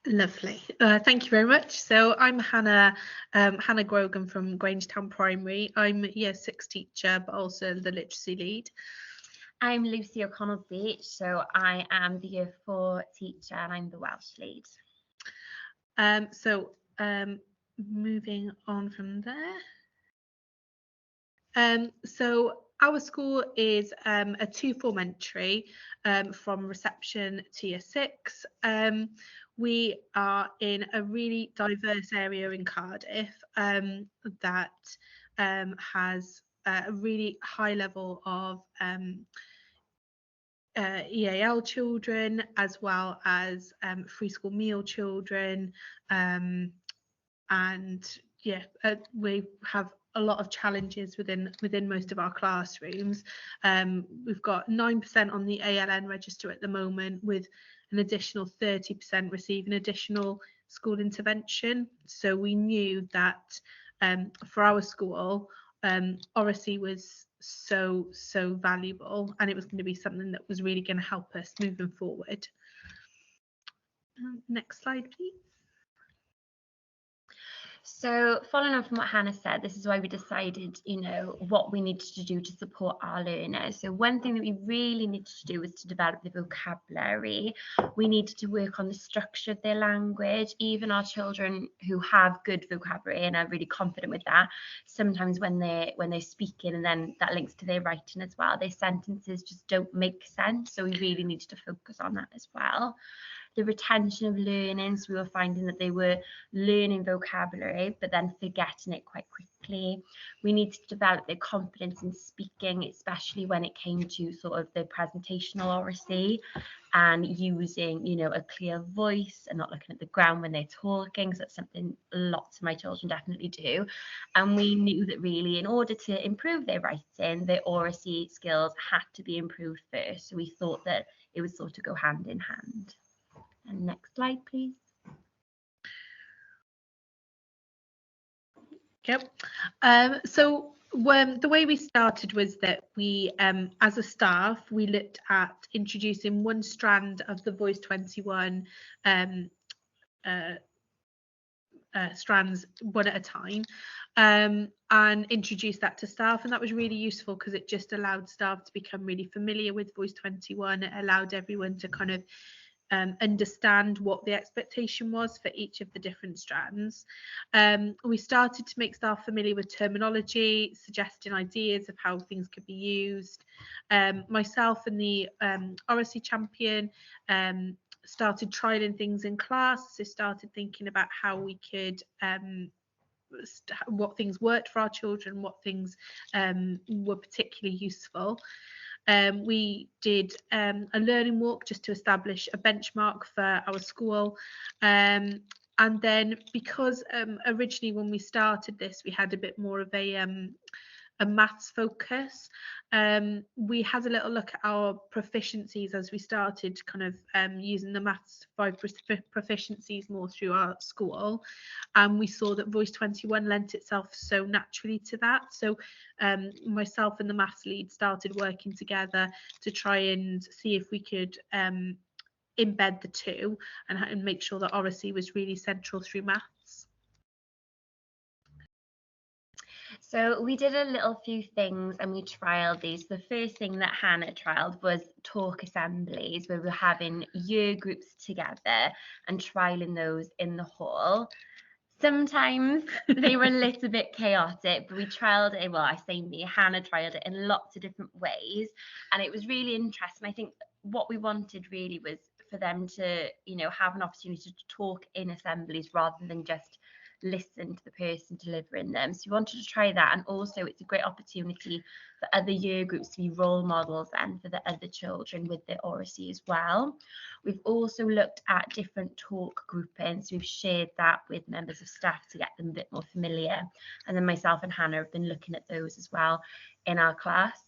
Lovely. Thank you very much. So I'm Hannah, Hannah Grogan from Grangetown Primary. I'm Year 6 teacher, but also the literacy lead. I'm Lucy O'Connell-Beach, so I am the Year 4 teacher and I'm the Welsh lead. Moving on from there. So our school is a two-form entry from reception to Year 6. We are in a really diverse area in Cardiff that has a really high level of EAL children, as well as free school meal children, and we have a lot of challenges within most of our classrooms. We've got 9% on the ALN register at the moment, with an additional 30% receiving additional school intervention. So we knew that for our school, Oracy was so valuable, and it was going to be something that was really going to help us moving forward. Next slide, please. So following on from what Hannah said, this is why we decided, what we needed to do to support our learners. So one thing that we really needed to do was to develop the vocabulary. We needed to work on the structure of their language. Even our children who have good vocabulary and are really confident with that, sometimes when they're speaking, and then that links to their writing as well, their sentences just don't make sense. So we really needed to focus on that as well. The retention of learning, so we were finding that they were learning vocabulary but then forgetting it quite quickly. We needed to develop their confidence in speaking, especially when it came to sort of the presentational oracy and using, a clear voice and not looking at the ground when they're talking. So that's something lots of my children definitely do. And we knew that really, in order to improve their writing, their oracy skills had to be improved first. So we thought that it would sort of go hand in hand. And next slide, please. Yep. So the way we started was that we, as a staff, we looked at introducing one strand of the Voice 21 strands one at a time, and introduce that to staff, and that was really useful because it just allowed staff to become really familiar with Voice 21. It allowed everyone to kind of understand what the expectation was for each of the different strands. We started to make staff familiar with terminology, suggesting ideas of how things could be used. Myself and the Oracy champion started trialing things in class, so started thinking about how we could what things worked for our children, what things were particularly useful. We did a learning walk just to establish a benchmark for our school. And then, because originally when we started this, we had a bit more of a maths focus, we had a little look at our proficiencies as we started kind of using the maths 5 proficiencies more through our school, and we saw that Voice 21 lent itself so naturally to that. So myself and the maths lead started working together to try and see if we could embed the two and make sure that Oracy was really central through maths. So we did a little few things and we trialed these. The first thing that Hannah trialed was talk assemblies, where we're having year groups together and trialing those in the hall. Sometimes they were a little bit chaotic, but we trialed it. Well, I say me, Hannah trialed it in lots of different ways, and it was really interesting. I think what we wanted really was for them to, have an opportunity to talk in assemblies rather than just listen to the person delivering them. So we wanted to try that, and also it's a great opportunity for other year groups to be role models and for the other children with the Oracy as well. We've also looked at different talk groupings. We've shared that with members of staff to get them a bit more familiar, and then myself and Hannah have been looking at those as well in our class.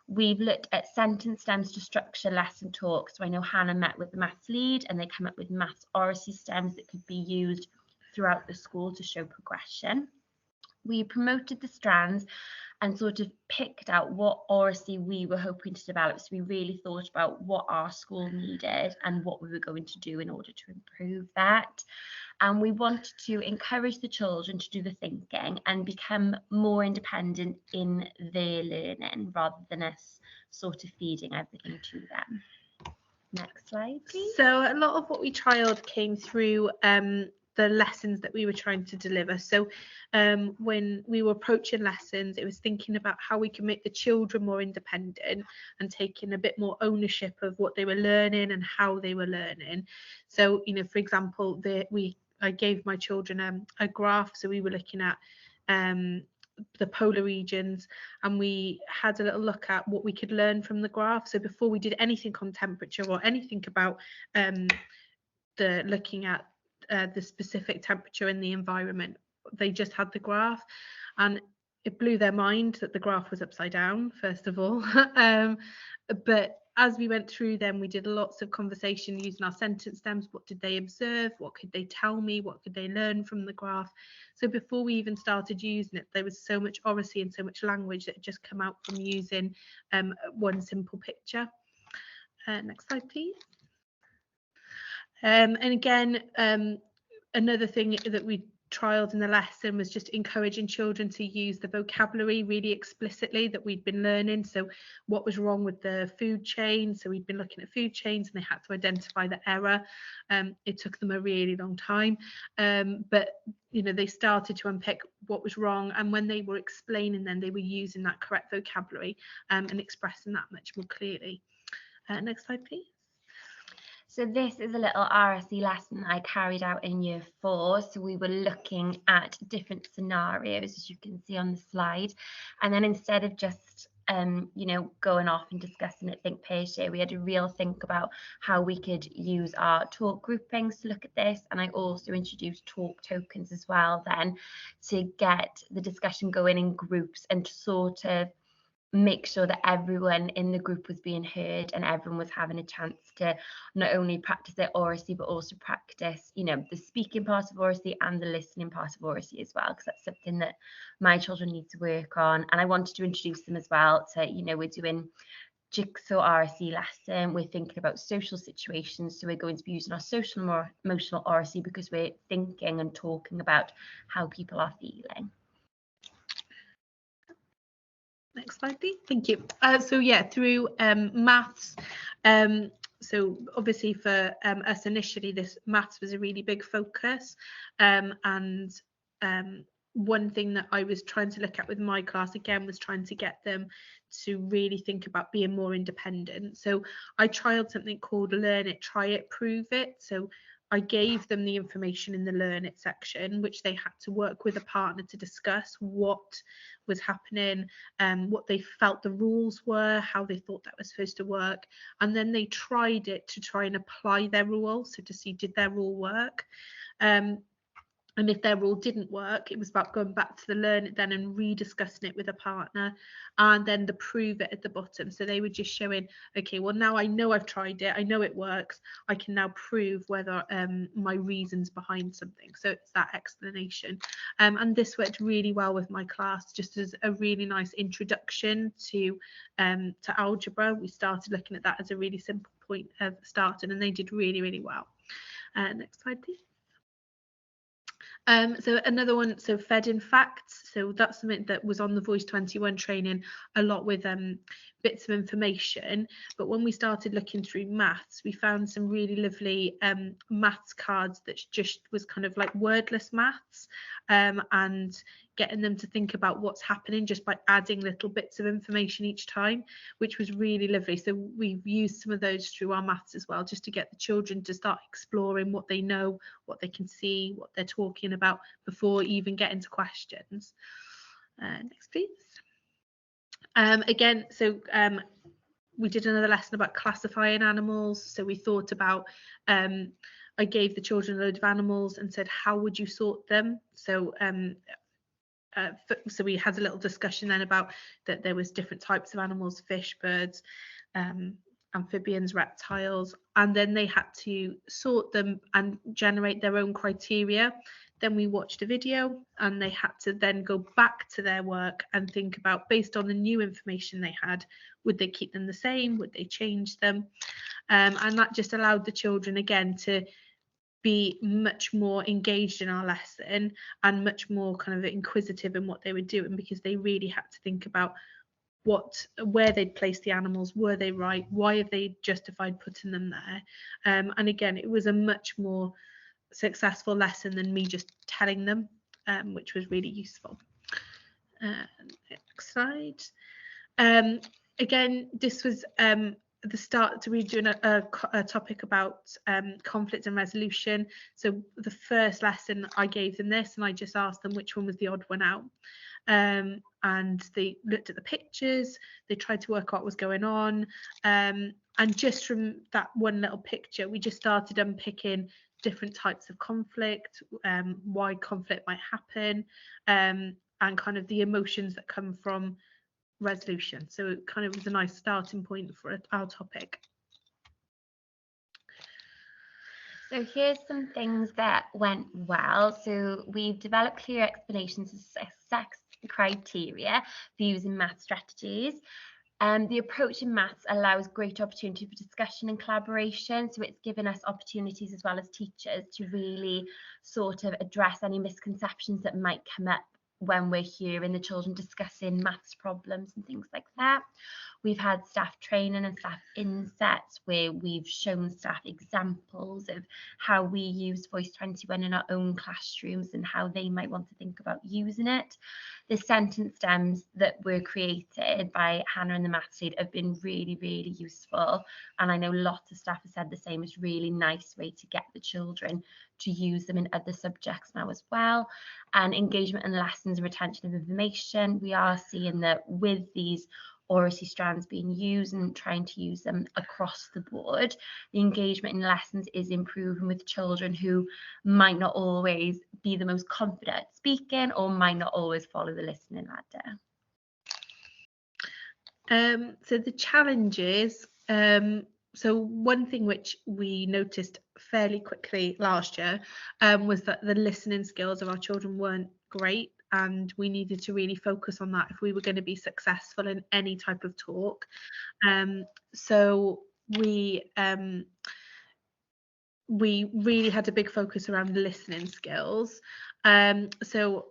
We've looked at sentence stems to structure lesson talk. So I know Hannah met with the maths lead and they come up with maths Oracy stems that could be used throughout the school to show progression. we promoted the strands and sort of picked out what Oracy we were hoping to develop. So we really thought about what our school needed and what we were going to do in order to improve that. And we wanted to encourage the children to do the thinking and become more independent in their learning rather than us sort of feeding everything to them. Next slide, please. So a lot of what we trialled came through the lessons that we were trying to deliver. So when we were approaching lessons, it was thinking about how we can make the children more independent and taking a bit more ownership of what they were learning and how they were learning. So, you know, for example, I gave my children a graph. So we were looking at the polar regions, and we had a little look at what we could learn from the graph. So before we did anything on temperature or anything about looking at the specific temperature in the environment, they just had the graph, and it blew their mind that the graph was upside down, first of all. But as we went through them, we did lots of conversation using our sentence stems. What did they observe? What could they tell me? What could they learn from the graph? So before we even started using it, there was so much oracy and so much language that had just come out from using one simple picture. Next slide, please. And again, another thing that we trialed in the lesson was just encouraging children to use the vocabulary really explicitly that we'd been learning. So what was wrong with the food chain? So we'd been looking at food chains and they had to identify the error. It took them a really long time, but you know, they started to unpick what was wrong, and when they were explaining, then they were using that correct vocabulary and expressing that much more clearly. Next slide, please. So this is a little RSE lesson I carried out in year 4. So we were looking at different scenarios, as you can see on the slide. And then instead of just, you know, going off and discussing it think page day, we had a real think about how we could use our talk groupings to look at this. And I also introduced talk tokens as well then to get the discussion going in groups and to sort of make sure that everyone in the group was being heard and everyone was having a chance to not only practice their oracy but also practice, you know, the speaking part of oracy and the listening part of oracy as well, because that's something that my children need to work on. And I wanted to introduce them as well to, you know, we're doing jigsaw oracy lesson, we're thinking about social situations, so we're going to be using our social and emotional oracy because we're thinking and talking about how people are feeling. Next slide, please. Thank you. So yeah, through maths, so obviously for us initially, this maths was a really big focus, and one thing that I was trying to look at with my class again was trying to get them to really think about being more independent. So I trialed something called Learn It, Try It, Prove It. So I gave them the information in the Learn It section, which they had to work with a partner to discuss what was happening, what they felt the rules were, how they thought that was supposed to work, and then they tried it to try and apply their rule, so to see did their rule work. And if their rule didn't work, it was about going back to the Learn It then and rediscussing it with a partner, and then the Prove It at the bottom. So they were just showing, okay, well, now I know I've tried it, I know it works, I can now prove whether my reasons behind something. So it's that explanation. And this worked really well with my class, just as a really nice introduction to algebra. We started looking at that as a really simple point of starting, and they did really, really well. Next slide, please. So another one, so fed in facts. So that's something that was on the Voice 21 training a lot with bits of information. But when we started looking through maths, we found some really lovely maths cards that just was kind of like wordless maths, and getting them to think about what's happening just by adding little bits of information each time, which was really lovely. So we've used some of those through our maths as well, just to get the children to start exploring what they know, what they can see, what they're talking about before even getting to questions. Next, please. Again, so we did another lesson about classifying animals. So we thought about, I gave the children a load of animals and said, how would you sort them? So so we had a little discussion then about that there was different types of animals, fish, birds, amphibians, reptiles, and then they had to sort them and generate their own criteria Then we watched a video, and they had to then go back to their work and think about, based on the new information they had, would they keep them the same, would they change them? And that just allowed the children again to be much more engaged in our lesson and much more kind of inquisitive in what they were doing, because they really had to think about where they'd placed the animals, were they right, why have they justified putting them there. And again, it was a much more successful lesson than me just telling them, which was really useful. Next slide. Again, this was the start to be doing a topic about conflict and resolution. So the first lesson I gave them this, and I just asked them which one was the odd one out. And they looked at the pictures, they tried to work out what was going on, and just from that one little picture, we just started unpicking different types of conflict, why conflict might happen, and kind of the emotions that come from resolution. So it kind of was a nice starting point for our topic. So here's some things that went well. So we've developed clear explanations of success criteria for using math strategies. The approach in maths allows great opportunity for discussion and collaboration. So it's given us opportunities as well as teachers to really sort of address any misconceptions that might come up when we're hearing the children discussing maths problems and things like that. We've had staff training and staff insets where we've shown staff examples of how we use Voice 21 in our own classrooms and how they might want to think about using it. The sentence stems that were created by Hannah and the maths lead have been really, really useful. And I know lots of staff have said the same. It's a really nice way to get the children to use them in other subjects now as well. And engagement in lessons and retention of information. We are seeing that with these Oracy strands being used and trying to use them across the board, the engagement in lessons is improving with children who might not always be the most confident at speaking or might not always follow the listening ladder. So the challenges, so one thing which we noticed fairly quickly last year was that the listening skills of our children weren't great, and we needed to really focus on that if we were going to be successful in any type of talk. So we really had a big focus around listening skills. So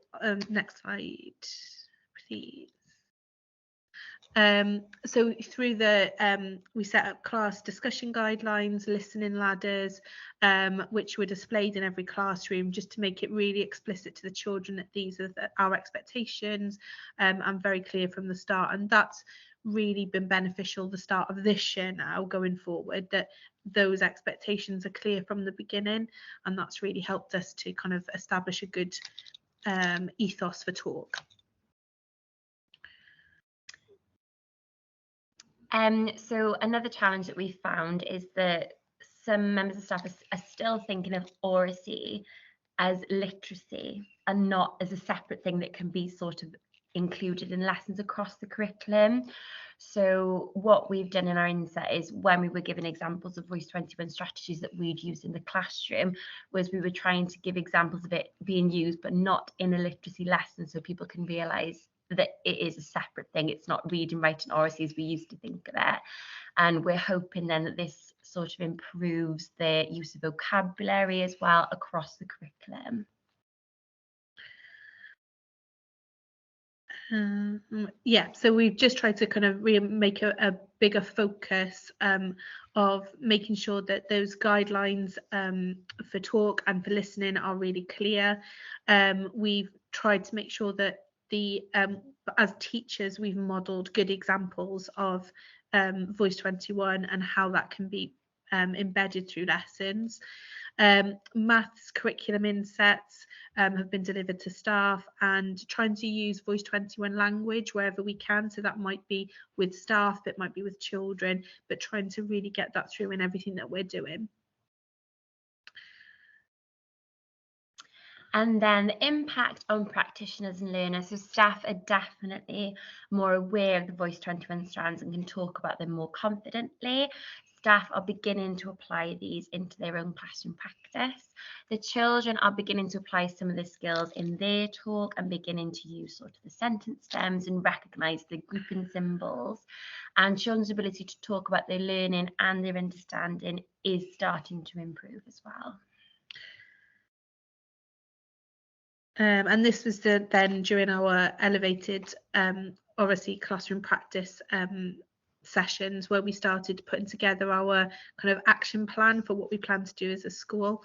next slide, please. So through the we set up class discussion guidelines, listening ladders, which were displayed in every classroom, just to make it really explicit to the children that these are our expectations, and very clear from the start. And that's really been beneficial the start of this year now going forward, that those expectations are clear from the beginning, and that's really helped us to kind of establish a good ethos for talk. So another challenge that we found is that some members of staff are still thinking of Oracy as literacy and not as a separate thing that can be sort of included in lessons across the curriculum. So what we've done in our inset is, when we were given examples of Voice 21 strategies that we'd use in the classroom, was we were trying to give examples of it being used but not in a literacy lesson, so people can realise that it is a separate thing. It's not reading, writing, Oracy as we used to think of it. And we're hoping then that this sort of improves the use of vocabulary as well across the curriculum. Yeah, so we've just tried to kind of make a bigger focus of making sure that those guidelines for talk and for listening are really clear. We've tried to make sure that as teachers, we've modelled good examples of Voice 21 and how that can be embedded through lessons. Maths curriculum insets have been delivered to staff, and trying to use Voice 21 language wherever we can. So that might be with staff, it might be with children, but trying to really get that through in everything that we're doing. And then the impact on practitioners and learners. So staff are definitely more aware of the Voice 21 strands and can talk about them more confidently. staff are beginning to apply these into their own classroom practice. The children are beginning to apply some of the skills in their talk and beginning to use sort of the sentence stems and recognise the grouping symbols. And children's ability to talk about their learning and their understanding is starting to improve as well. And this was then during our elevated Oracy classroom practice sessions, where we started putting together our kind of action plan for what we plan to do as a school,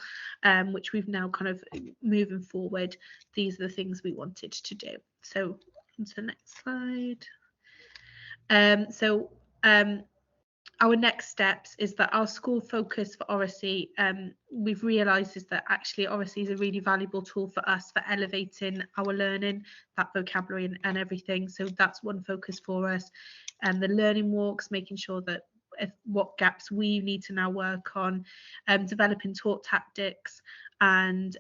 which we've now kind of moving forward. These are the things we wanted to do. So on to the next slide. Our next steps is that our school focus for Oracy, we've realised is that actually Oracy is a really valuable tool for us for elevating our learning, that vocabulary and everything. So that's one focus for us. And the learning walks, making sure that what gaps we need to now work on, developing talk tactics and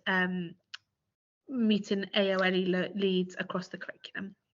meeting AOLE leads across the curriculum.